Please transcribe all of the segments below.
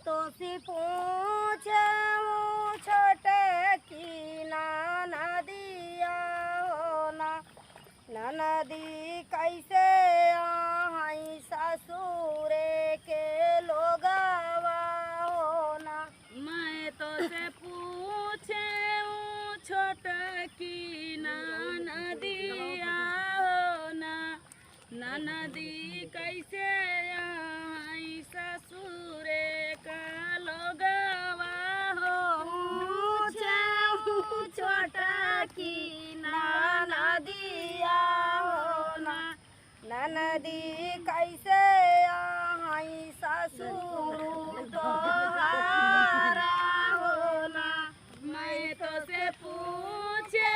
तो सी पूछे छोटे की नदिया हो ना नदी कैसे आई ससुरे के लोगवा हो ना। मैं तो से पूछे छोटे की नदिया हो ना नदी कैसे आई ससुरे का लोगवा हो। छोटा की नदिया हो ना नदी कैसे आई ससुर तोहारा हो ना। मैं तो से पूछे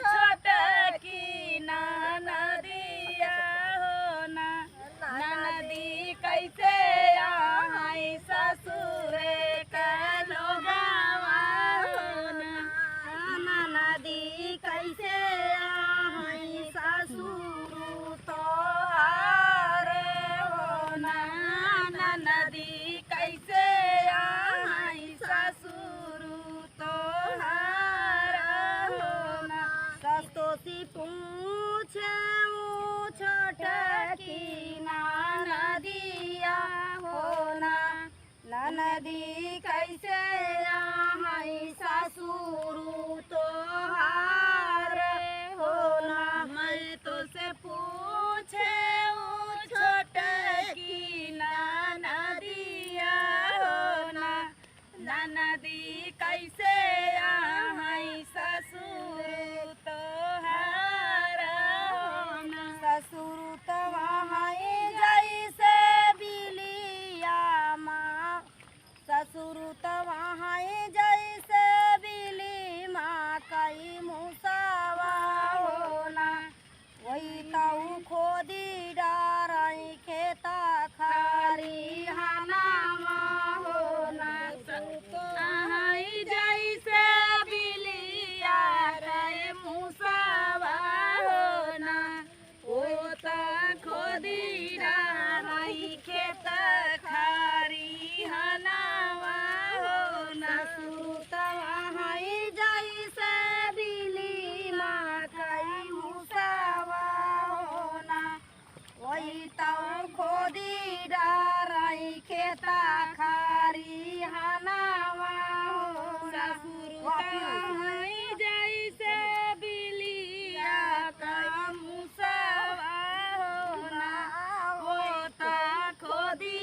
छोटे की नदिया हो ना नदी कैसे आई ससुरे का लोगवा हो ना। नदी कैसे आई ससुर तोहारे हो ना। नदी कैसे आई ससुर तोहारा हो ना। सस्तो सी पूछे छोटे की नदिया हो ना नदी कैसे आई ससुर तोहारे हो ना। मैं तो से पूछे छोटे की नदिया हो ना नदी कैसे आई ससुर तोहारा हो ना। ससुर तो वहाँ जैसे बिलिया माँ ससुर तो वहाँ जैसे बिली माँ कई मुसावा हो ना। वही ताऊ खोदी डाराई खेता खारी हनामा हो ना। आई जैसे बिलिया रे मुसावा हो ना ओ ता खोदी डाराई खेत खारी हनावा हो ना। ससुर तो वहाँ जैसे बिली माँ कई मुसावा हो ना। वही ताऊ खोदी डाराई खेता खारी हनावा हो ना। आई जैसे बिलिया का मुसावा हो ना ओ ता खोदी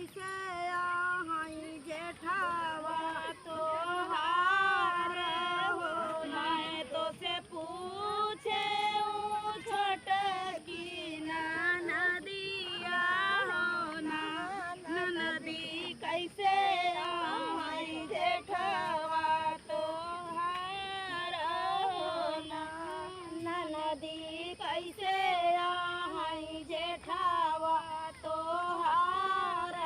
कैसे आई जेठावा तोहार हो मैं तो से पूछे छोटकी नदिया हो ना नदी कैसे आई जेठवा तोहार हो ना नदी कैसे आई जेठावा तोहार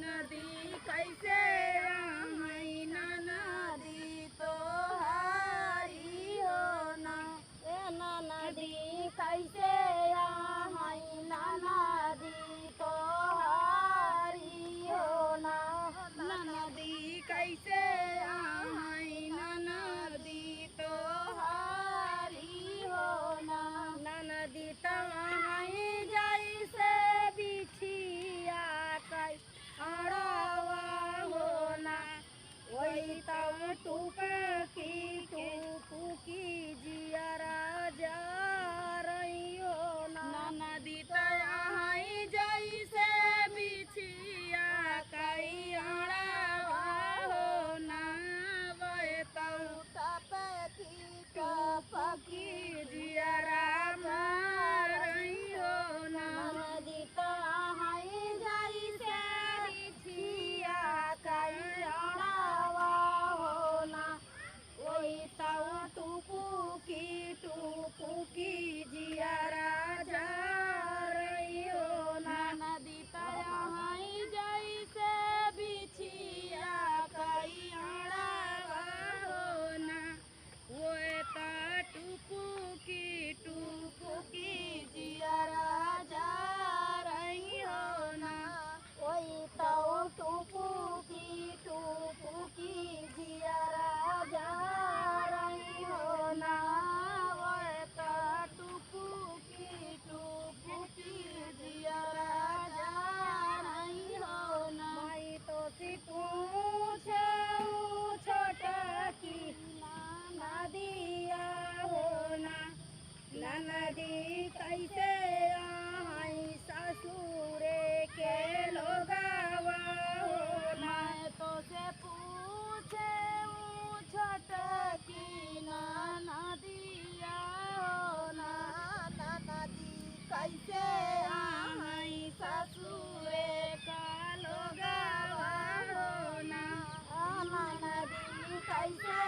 नदी कैसे आई नदी तोहारी हो ना ए नदी कैसे आई नदी तोहारी हो ना नदी कैसे आई नदी तोहारी हो ना नदी तमाई जैसे बिछिया कै अड़वा हो ना वही तम टूप की जियरा जा रही हो ना नदी तहाई जैसे बिछिया कई अड़वा हो ना वह तऊ टपकी जियरा मार रही हो ना नदी तहाई जैसे बिछिया कै अड़वा हो ना वही तऊ टुपुकी जियरा जा रही हो ना नदी तहाई जैसे बिछिया कई अड़वा हो ना वो टुपुकी जियरा जा रही हो ना वही तऊ टुपुकी जियरा जा रही हो ना वह टुपुकी जियरा जा रही हो ना माई तो सी पूछे छोटा की नदिया हो ना नदी कैसे आई ससुरे के लोगावा हो ना मैं तो से पूछे छटकी नदिया हो ना नदी कैसे आई ससुरे का लोगावा हो ना नदी कैसे